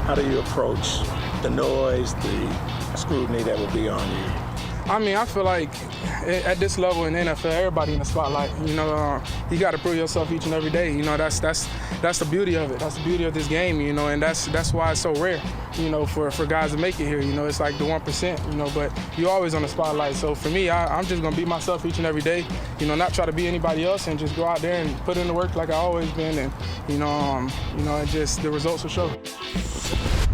how do you approach the noise, the scrutiny that will be on you? I mean, I feel like at this level in the NFL, everybody in the spotlight. You know, you got to prove yourself each and every day. You know, that's the beauty of it. That's the beauty of this game. You know, and that's why it's so rare. You know, for guys to make it here. You know, it's like the 1%. You know, but you're always on the spotlight. So for me, I'm just gonna be myself each and every day. You know, not try to be anybody else, and just go out there and put in the work like I always been. And and just the results will show.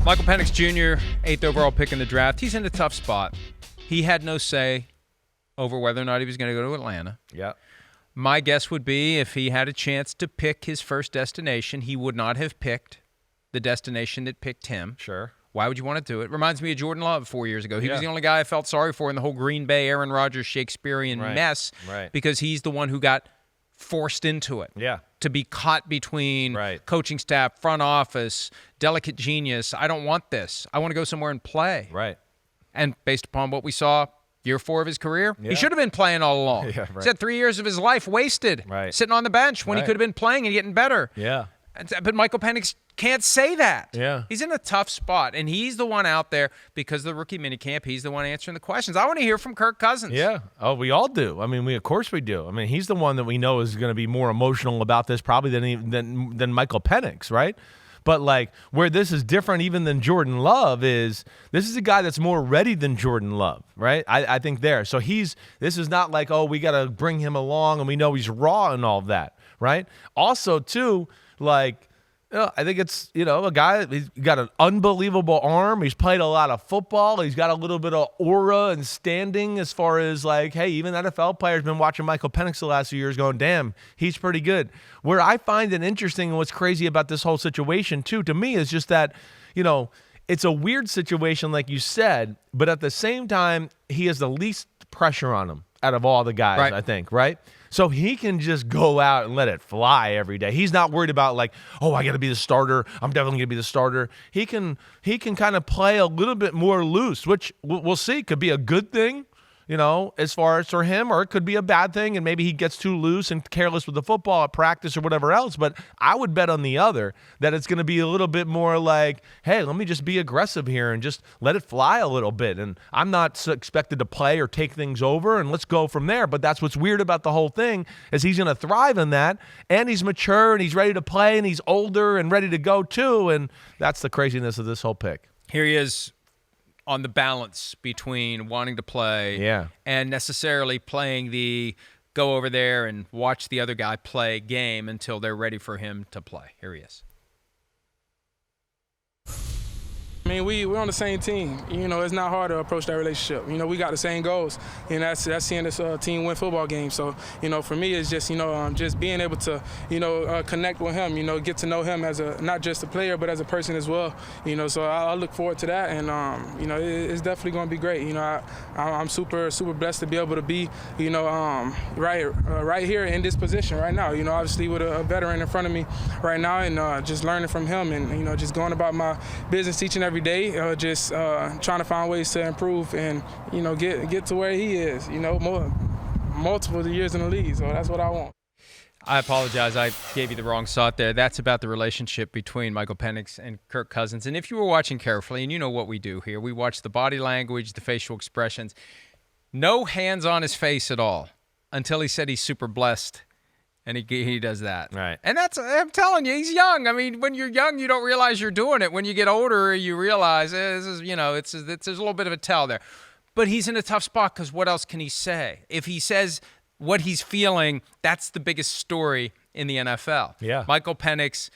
Michael Penix Jr., 8th overall pick in the draft. He's in a tough spot. He had no say over whether or not he was going to go to Atlanta. Yeah. My guess would be if he had a chance to pick his first destination, he would not have picked the destination that picked him. Sure. Why would you want to do it? Reminds me of Jordan Love 4 years ago. He was the only guy I felt sorry for in the whole Green Bay, Aaron Rodgers, Shakespearean mess because he's the one who got forced into it. Yeah. To be caught between coaching staff, front office, delicate genius. I don't want this. I want to go somewhere and play. Right. And based upon what we saw year 4 of his career, he should have been playing all along. Yeah, right. He's had 3 years of his life wasted sitting on the bench when he could have been playing and getting better. Yeah. But Michael Penix can't say that. Yeah. He's in a tough spot, and he's the one out there because of the rookie minicamp. He's the one answering the questions. I want to hear from Kirk Cousins. Yeah. Oh, we all do. I mean, of course we do. I mean, he's the one that we know is going to be more emotional about this probably than Michael Penix, right? But, like, where this is different even than Jordan Love is this is a guy that's more ready than Jordan Love, right? I think there. So this is not like, oh, we got to bring him along and we know he's raw and all of that, right? Also, too, like, I think it's, a guy, he's got an unbelievable arm. He's played a lot of football. He's got a little bit of aura and standing as far as like, hey, even NFL players been watching Michael Penix the last few years going, damn, he's pretty good. Where I find it interesting and what's crazy about this whole situation too, to me, is just that, it's a weird situation like you said, but at the same time, he has the least pressure on him out of all the guys, I think, right? So he can just go out and let it fly every day. He's not worried about like, oh, I got to be the starter. I'm definitely going to be the starter. He can kind of play a little bit more loose, which we'll see could be a good thing, as far as for him, or it could be a bad thing, and maybe he gets too loose and careless with the football at practice or whatever else. But I would bet on the other that it's going to be a little bit more like, hey, let me just be aggressive here and just let it fly a little bit. And I'm not expected to play or take things over, and let's go from there. But that's what's weird about the whole thing is he's going to thrive in that, and he's mature, and he's ready to play, and he's older and ready to go too. And that's the craziness of this whole pick. Here he is on the balance between wanting to play and necessarily playing the go over there and watch the other guy play game until they're ready for him to play. Here he is. I mean, we're on the same team. It's not hard to approach that relationship. We got the same goals, and that's seeing this team win football games. So, for me, it's just, just being able to, connect with him, get to know him as not just a player, but as a person as well. So I look forward to that, and, it's definitely going to be great. I'm super, super blessed to be able to be, right here in this position right now. Obviously with a veteran in front of me right now, and just learning from him, and, just going about my business each and every day, just trying to find ways to improve and get to where he is. Multiple years in the league, so that's what I want. I apologize. I gave you the wrong thought there. That's about the relationship between Michael Penix and Kirk Cousins. And if you were watching carefully, and you know what we do here, we watch the body language, the facial expressions. No hands on his face at all until he said he's super blessed. And he does that. Right. And I'm telling you, he's young. I mean, when you're young, you don't realize you're doing it. When you get older, you realize, this is, there's a little bit of a tell there. But he's in a tough spot because what else can he say? If he says what he's feeling, that's the biggest story in the NFL. Yeah. Michael Penix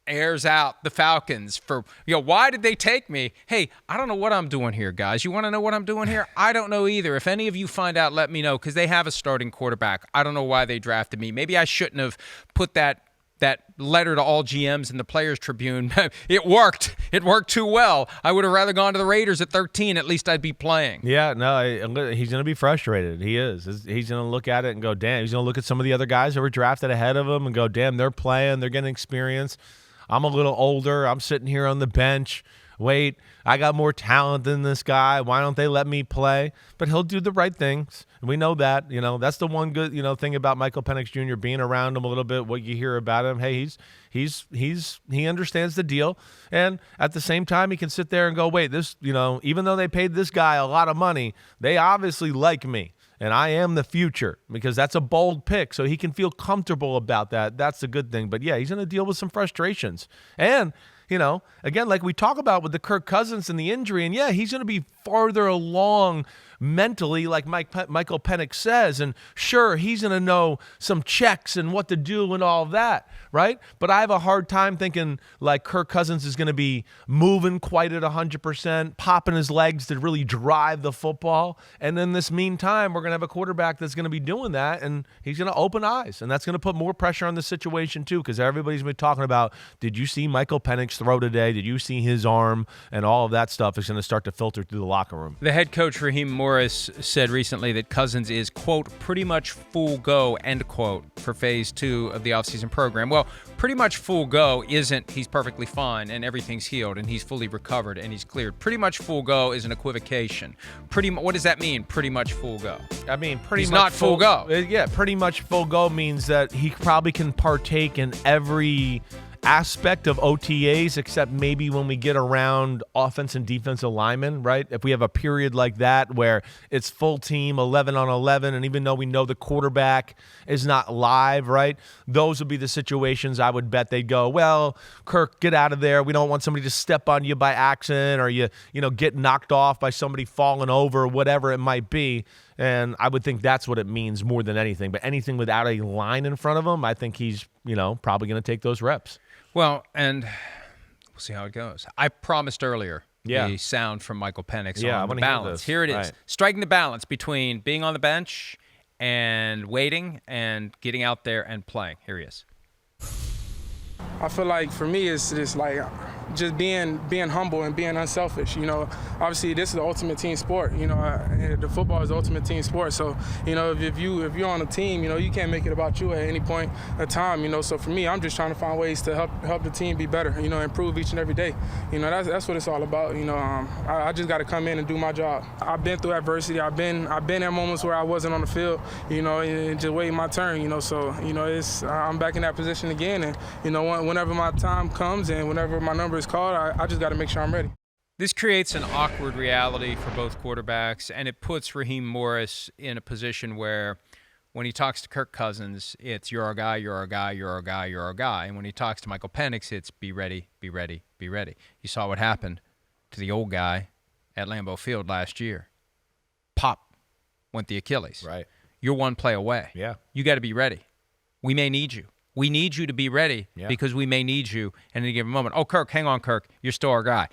airs out the Falcons for, why did they take me? Hey, I don't know what I'm doing here, guys. You want to know what I'm doing here? I don't know either. If any of you find out, let me know, because they have a starting quarterback. I don't know why they drafted me. Maybe I shouldn't have put that letter to all GMs in the Players Tribune. It worked. It worked too well. I would have rather gone to the Raiders at 13. At least I'd be playing. Yeah, no, he's going to be frustrated. He is. He's going to look at it and go, damn. He's going to look at some of the other guys that were drafted ahead of him and go, damn, they're playing. They're getting experience. I'm a little older. I'm sitting here on the bench. wait, I got more talent than this guy. Why don't they let me play? But he'll do the right things. We know that. That's the one good, thing about Michael Penix Jr. being around him a little bit, what you hear about him. Hey, he understands the deal. And at the same time, he can sit there and go, wait, this, even though they paid this guy a lot of money, they obviously like me. And I am the future, because that's a bold pick. So he can feel comfortable about that. That's the good thing. But yeah, he's going to deal with some frustrations. And, again, like we talk about with the Kirk Cousins and the injury, and yeah, he's going to be farther along mentally, like Michael Penix says. And sure, he's going to know some checks and what to do and all that, right? But I have a hard time thinking like Kirk Cousins is going to be moving quite at 100%, popping his legs to really drive the football. And in this meantime, we're going to have a quarterback that's going to be doing that, and he's going to open eyes. And that's going to put more pressure on the situation too, because everybody's been talking about, did you see Michael Penix throw today? Did you see his arm? And all of that stuff is going to start to filter through the locker room. The head coach, Raheem Morris, said recently that Cousins is, quote, pretty much full go, end quote, for phase 2 of the offseason program. Well, pretty much full go isn't he's perfectly fine and everything's healed and he's fully recovered and he's cleared. Pretty much full go is an equivocation. What does that mean, pretty much full go? I mean, he's not full go. Yeah, pretty much full go means that he probably can partake in every aspect of OTAs, except maybe when we get around offense and defensive linemen, right? If we have a period like that where it's full team 11 on 11, and even though we know the quarterback is not live, right? Those would be the situations I would bet they'd go, well, Kirk, get out of there. We don't want somebody to step on you by accident, or you get knocked off by somebody falling over, whatever it might be. And I would think that's what it means more than anything. But anything without a line in front of him, I think he's, probably going to take those reps. Well, and we'll see how it goes. I promised earlier the sound from Michael Penix on the balance. Here it is. Right. Striking the balance between being on the bench and waiting and getting out there and playing. Here he is. I feel like for me, it's just like just being humble and being unselfish. Obviously this is the ultimate team sport. The football is the ultimate team sport. So if you're on a team, you can't make it about you at any point of time. So for me, I'm just trying to find ways to help the team be better. Improve each and every day. That's what it's all about. I just got to come in and do my job. I've been through adversity. I've been at moments where I wasn't on the field. And just waiting my turn. So I'm back in that position again. And whenever my time comes and whenever my number is called, I just got to make sure I'm ready. This creates an awkward reality for both quarterbacks, and it puts Raheem Morris in a position where when he talks to Kirk Cousins, it's you're our guy, you're our guy, you're our guy, you're our guy. And when he talks to Michael Penix, it's be ready, be ready, be ready. You saw what happened to the old guy at Lambeau Field last year. Pop went the Achilles. Right. You're one play away. Yeah. You got to be ready. We may need you. We need you to be ready because we may need you in any given moment. Oh, Kirk, hang on, Kirk. You're still our guy.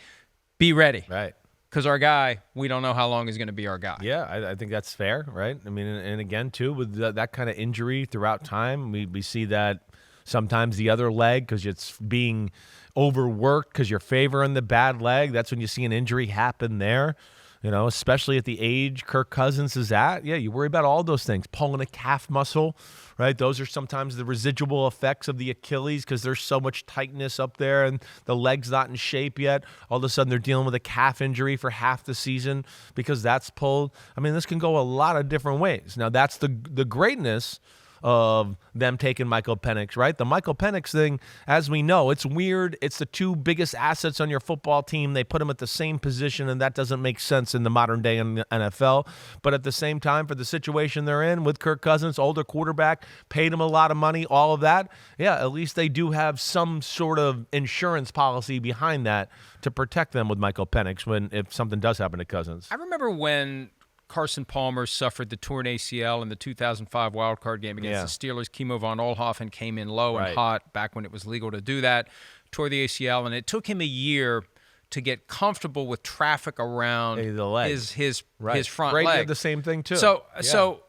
Be ready. Right. Because our guy, we don't know how long he's going to be our guy. Yeah, I think that's fair, right? I mean, and again, too, with that kind of injury throughout time, we see that sometimes the other leg, because it's being overworked because you're favoring the bad leg, that's when you see an injury happen there. Especially at the age Kirk Cousins is at. Yeah, you worry about all those things. Pulling a calf muscle, right? Those are sometimes the residual effects of the Achilles because there's so much tightness up there and the leg's not in shape yet. All of a sudden they're dealing with a calf injury for half the season because that's pulled. I mean, this can go a lot of different ways. Now, that's the greatness of them taking Michael Penix, right? The Michael Penix thing, as we know, it's weird. It's the two biggest assets on your football team. They put them at the same position, and that doesn't make sense in the modern day in the NFL. But at the same time, for the situation they're in with Kirk Cousins, older quarterback, paid him a lot of money, all of that, yeah, at least they do have some sort of insurance policy behind that to protect them with Michael Penix if something does happen to Cousins. I remember when Carson Palmer suffered the torn ACL in the 2005 wildcard game against the Steelers. Kimo von Oelhoffen came in low and hot back when it was legal to do that, tore the ACL, and it took him a year to get comfortable with traffic around his front Brady leg. did the same thing too. So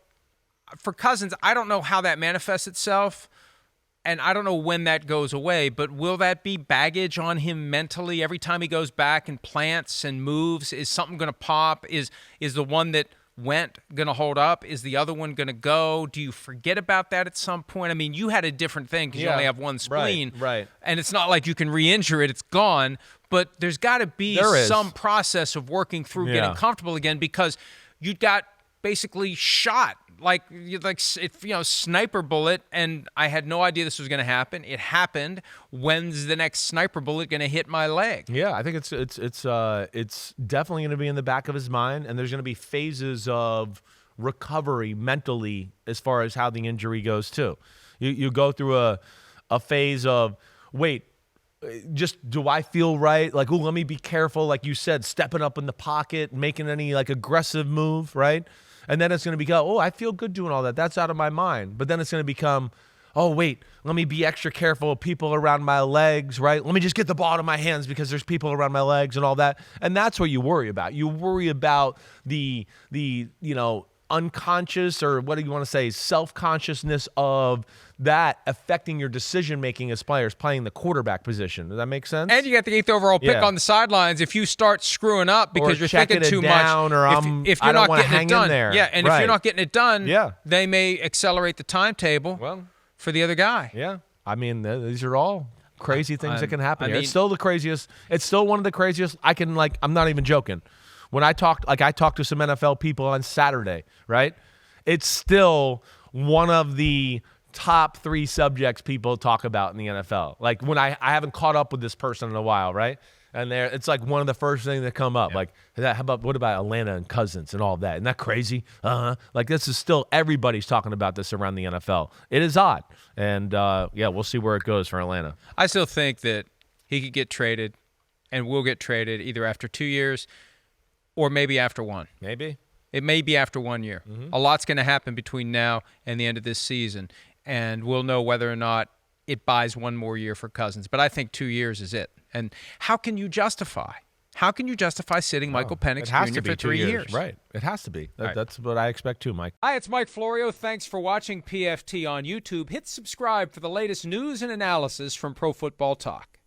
for Cousins, I don't know how that manifests itself, and I don't know when that goes away, but will that be baggage on him mentally every time he goes back and plants and moves? Is something going to pop? Is the one that went going to hold up? Is the other one going to go? Do you forget about that at some point? I mean, you had a different thing because you only have one spleen. Right. And it's not like you can re-injure it. It's gone. but there's got to be There is. some process of working through getting comfortable again, because you got basically shot like sniper bullet, and I had no idea this was going to happen. It happened. When's the next sniper bullet going to hit my leg? Yeah, I think it's definitely going to be in the back of his mind, and there's going to be phases of recovery mentally as far as how the injury goes too. You go through a phase of, wait, just do I feel right? Like, oh, let me be careful. Like you said, stepping up in the pocket, making any like aggressive move, right? And then it's going to become, oh, I feel good doing all that. That's out of my mind. But then it's going to become, oh, wait, let me be extra careful of people around my legs, right? Let me just get the ball out of my hands because there's people around my legs and all that. And that's what you worry about. You worry about the unconscious, or what do you want to say, self-consciousness of that affecting your decision-making as players playing the quarterback position. Does that make sense? And you got the 8th overall pick on the sidelines. If you start screwing up because you're thinking too much, or if you're not getting it done, there. and if you're not getting it done, they may accelerate the timetable for the other guy. Yeah, I mean, these are all crazy things that can happen here. mean, it's still the craziest. It's still one of the craziest. I'm not even joking. When I talked to some NFL people on Saturday, right? It's still one of the top 3 subjects people talk about in the NFL. Like, when I haven't caught up with this person in a while, right? And it's like one of the first things that come up. Like, what about Atlanta and Cousins and all that? Isn't that crazy? Like, this is still, everybody's talking about this around the NFL. It is odd. And, we'll see where it goes for Atlanta. I still think that he could get traded and will get traded either after 2 years or maybe after 1. Maybe. It may be after 1 year. A lot's going to happen between now and the end of this season, and we'll know whether or not it buys 1 more year for Cousins. But I think 2 years is it. And how can you justify sitting Michael Penix Jr. for 3 years? Right. It has to be. That's what I expect too, Mike. Hi, it's Mike Florio. Thanks for watching PFT on YouTube. Hit subscribe for the latest news and analysis from Pro Football Talk.